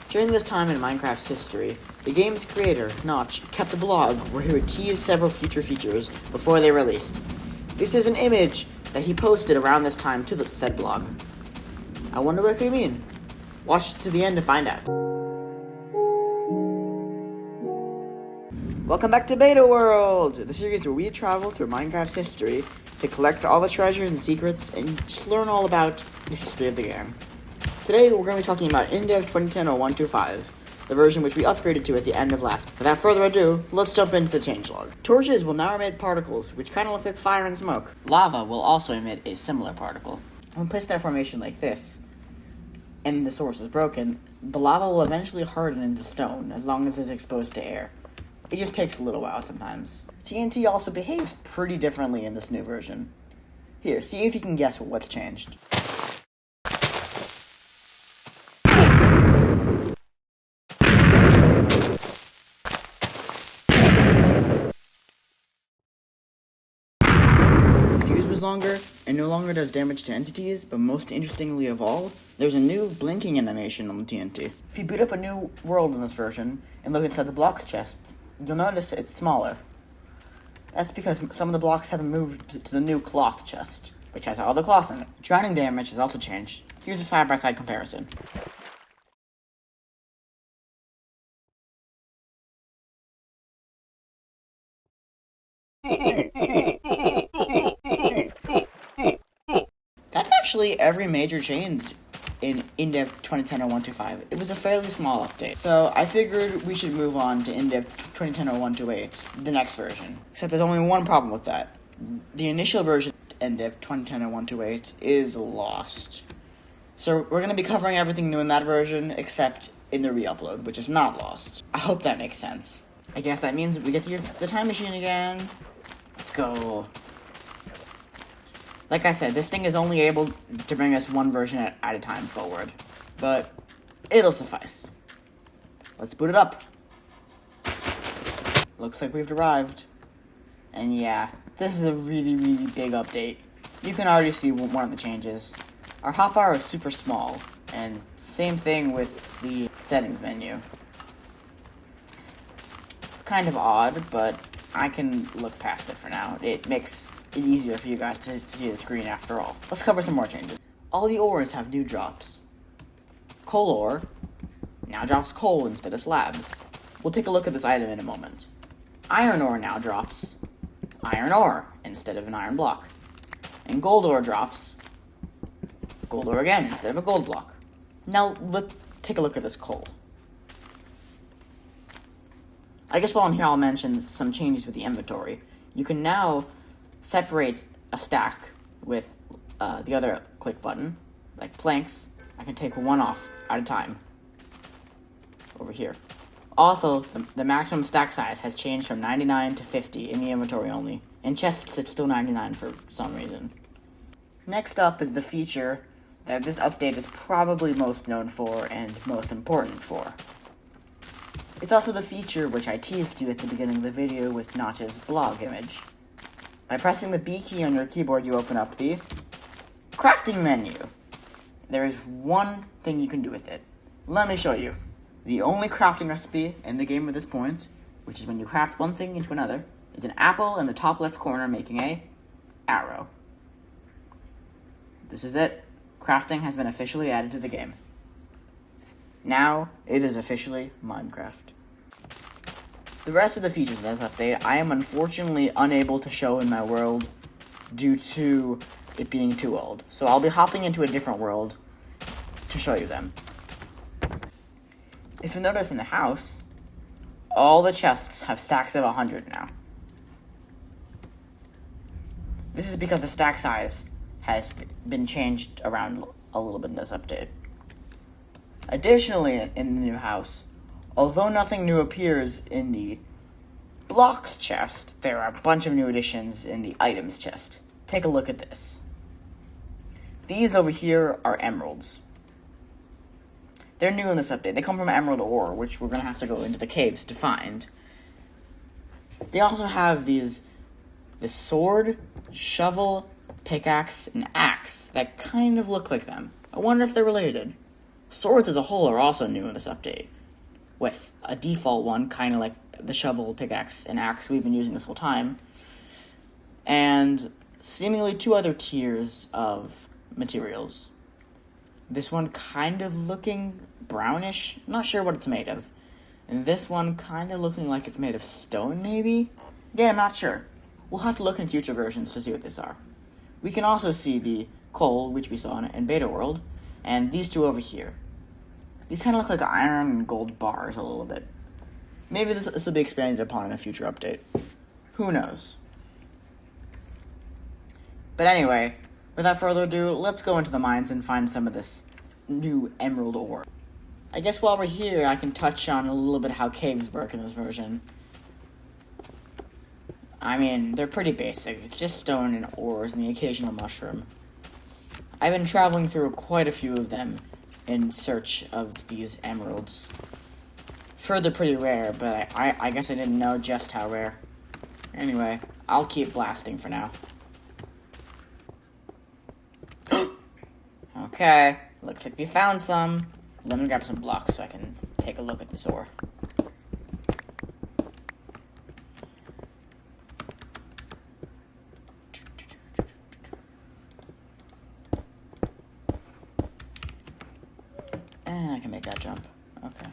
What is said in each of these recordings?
During this time in Minecraft's history, the game's creator, Notch, kept a blog where he would tease several future features before they released. This is an image that he posted around this time to the said blog. I wonder what it could mean. Watch to the end to find out. Welcome back to BetaWorld, the series where we travel through Minecraft's history to collect all the treasures and secrets and just learn all about the history of the game. Today we're going to be talking about Indev 2010-0125, the version which we upgraded to at the end of last. Without further ado, let's jump into the changelog. Torches will now emit particles, which kind of look like fire and smoke. Lava will also emit a similar particle. When placed in a formation like this, and the source is broken, the lava will eventually harden into stone as long as it's exposed to air. It just takes a little while sometimes. TNT also behaves pretty differently in this new version. Here, see if you can guess what's changed. Longer and no longer does damage to entities, but most interestingly of all, there's a new blinking animation on the TNT. If you boot up a new world in this version and look inside the blocks chest, you'll notice it's smaller. That's because some of the blocks have been moved to the new cloth chest, which has all the cloth in it. Drowning damage has also changed. Here's a side-by-side comparison. That's actually every major change in Indev 2010-0125. It was a fairly small update, so I figured we should move on to Indev 2010-0128, the next version. Except there's only one problem with that. The initial version of Indev 2010-0128 is lost. So we're going to be covering everything new in that version, except in the re-upload, which is not lost. I hope that makes sense. I guess that means we get to use the time machine again. Let's go. Like I said, this thing is only able to bring us one version at a time forward, but it'll suffice. Let's boot it up. Looks like we've arrived. And yeah, this is a really, really big update. You can already see one of the changes. Our hotbar is super small, and same thing with the settings menu. It's kind of odd, but I can look past it for now. It makes it easier for you guys to see the screen after all. Let's cover some more changes. All the ores have new drops. Coal ore now drops coal instead of slabs. We'll take a look at this item in a moment. Iron ore now drops iron ore instead of an iron block. And gold ore drops gold ore again instead of a gold block. Now let's take a look at this coal. I guess while I'm here I'll mention some changes with the inventory. You can now separate a stack with the other click button, like planks. I can take one off at a time over here. Also, the maximum stack size has changed from 99 to 50 in the inventory only. In chests, it's still 99 for some reason. Next up is the feature that this update is probably most known for and most important for. It's also the feature which I teased you at the beginning of the video with Notch's blog image. By pressing the B key on your keyboard, you open up the crafting menu. There is one thing you can do with it. Let me show you. The only crafting recipe in the game at this point, which is when you craft one thing into another, is an apple in the top left corner making a arrow. This is it. Crafting has been officially added to the game. Now, it is officially Minecraft. The rest of the features of this update, I am unfortunately unable to show in my world due to it being too old. So I'll be hopping into a different world to show you them. If you notice in the house, all the chests have stacks of 100 now. This is because the stack size has been changed around a little bit in this update. Additionally, in the new house, although nothing new appears in the blocks chest, there are a bunch of new additions in the items chest. Take a look at this. These over here are emeralds. They're new in this update. They come from emerald ore, which we're going to have to go into the caves to find. They also have this sword, shovel, pickaxe, and axe that kind of look like them. I wonder if they're related. Swords as a whole are also new in this update, with a default one, kind of like the shovel, pickaxe, and axe we've been using this whole time, and seemingly 2 other tiers of materials. This one kind of looking brownish, not sure what it's made of, and this one kind of looking like it's made of stone, maybe? Again, I'm not sure. We'll have to look in future versions to see what these are. We can also see the coal, which we saw in BetaWorld, and these 2 over here. These kind of look like iron and gold bars a little bit. Maybe this will be expanded upon in a future update. Who knows? But anyway, without further ado, let's go into the mines and find some of this new emerald ore. I guess while we're here, I can touch on a little bit how caves work in this version. I mean, they're pretty basic. It's just stone and ores and the occasional mushroom. I've been traveling through quite a few of them in search of these emeralds. They're pretty rare, but I guess I didn't know just how rare. Anyway, I'll keep blasting for now. Okay, looks like we found some. Let me grab some blocks so I can take a look at this ore. And I can make that jump. Okay.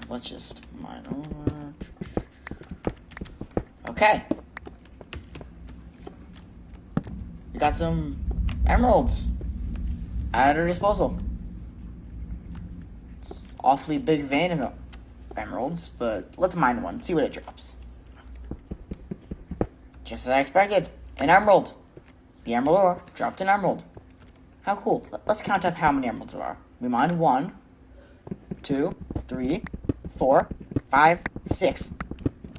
Let's just mine over. Okay. We got some emeralds at our disposal. It's awfully big vein of emeralds, but let's mine one, see what it drops. Just as I expected, an emerald. The emerald ore dropped an emerald. How cool. Let's count up how many emeralds there are. We mined 1, 2, 3, 4, 5, 6,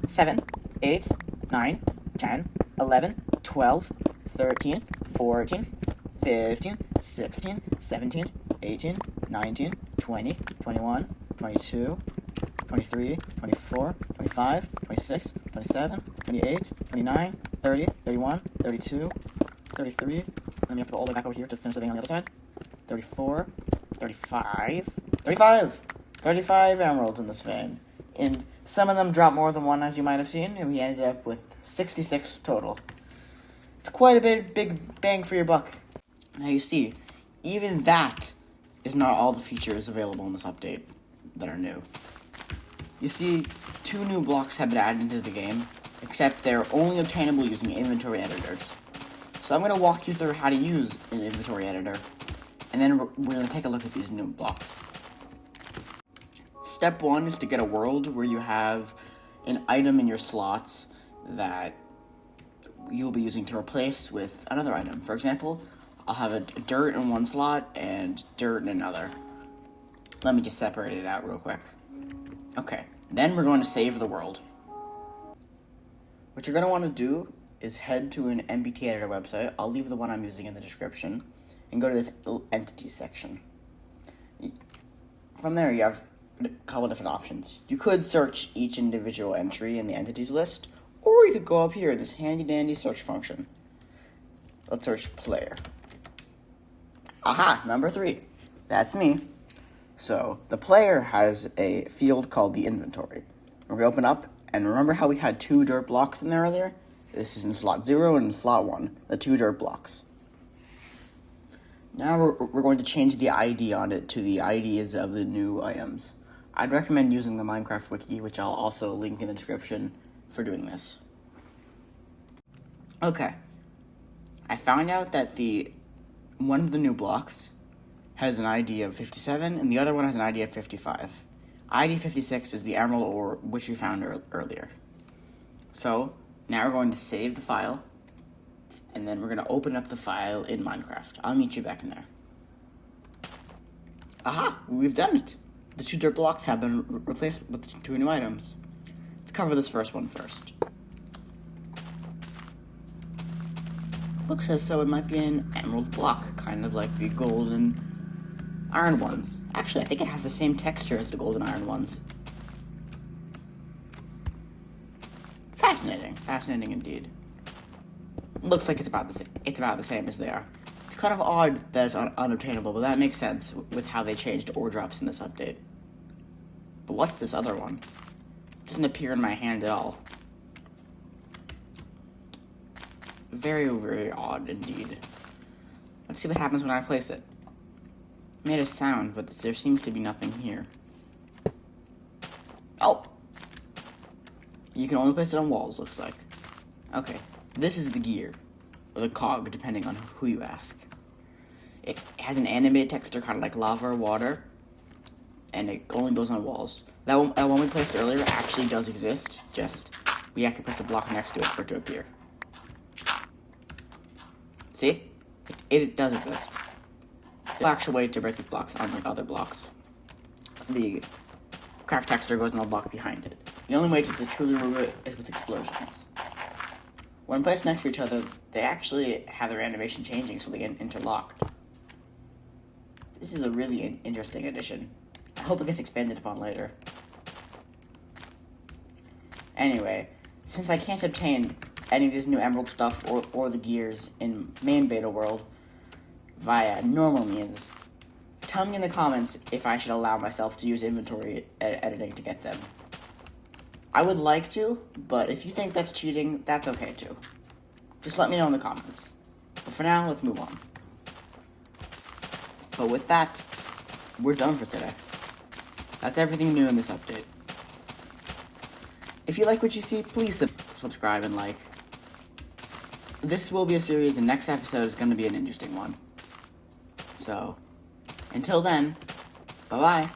7, 8, 9, 10, 11, 12, 13, 14, 15, 16, 17, 18, 19, 20, 21, 22, 23, 24, 25, 26, 27, 28, 29, 30, 31, 32, 33. Then we have to go all the way back over here to finish the thing on the other side. 34, 35, 35! 35 emeralds in this vein. And some of them dropped more than 1, as you might have seen, and we ended up with 66 total. It's quite a big bang for your buck. Now you see, even that is not all the features available in this update that are new. You see, 2 new blocks have been added into the game, except they're only obtainable using inventory editors. So I'm going to walk you through how to use an inventory editor, and then we're going to take a look at these new blocks. Step 1 is to get a world where you have an item in your slots that you'll be using to replace with another item. For example, I'll have a dirt in one slot and dirt in another. Let me just separate it out real quick. Okay, then we're going to save the world. What you're going to want to do is head to an MBT editor website. I'll leave the one I'm using in the description, and go to this entity section. From there, you have a couple different options. You could search each individual entry in the entities list, or you could go up here in this handy dandy search function. Let's search player. Aha, number 3. That's me. So the player has a field called the inventory. We're going to open up, and remember how we had 2 dirt blocks in there earlier? This is in slot 0 and in slot 1, the 2 dirt blocks. Now we're going to change the ID on it to the IDs of the new items. I'd recommend using the Minecraft wiki, which I'll also link in the description for doing this. Okay. I found out that one of the new blocks has an ID of 57, and the other one has an ID of 55. ID 56 is the emerald ore which we found earlier. So, now we're going to save the file, and then we're going to open up the file in Minecraft. I'll meet you back in there. Aha! We've done it! The 2 dirt blocks have been replaced with the 2 new items. Let's cover this first one first. Looks as though it might be an emerald block, kind of like the gold and iron ones. Actually, I think it has the same texture as the gold and iron ones. Fascinating. Fascinating indeed. Looks like it's about the same as they are. Let's kind of odd that it's unobtainable, but that makes sense with how they changed ore drops in this update. But what's this other one? It doesn't appear in my hand at all. Very, very odd indeed. Let's see what happens when I place it. It made a sound, but there seems to be nothing here. Oh! You can only place it on walls, looks like. Okay, this is the gear, or the cog, depending on who you ask. It has an animated texture, kind of like lava or water, and it only goes on walls. That one we placed earlier actually does exist, just we have to place a block next to it for it to appear. See? It does exist. There's no actual way to break these blocks, unlike other blocks. The cracked texture goes on the block behind it. The only way to truly remove it is with explosions. When placed next to each other, they actually have their animation changing so they get interlocked. This is a really interesting addition. I hope it gets expanded upon later. Anyway, since I can't obtain any of this new emerald stuff or the gears in main BetaWorld via normal means, tell me in the comments if I should allow myself to use inventory editing to get them. I would like to, but if you think that's cheating, that's okay too. Just let me know in the comments. But for now, let's move on. But with that, we're done for today. That's everything new in this update. If you like what you see, please subscribe and like. This will be a series, and next episode is going to be an interesting one. So, until then, bye-bye.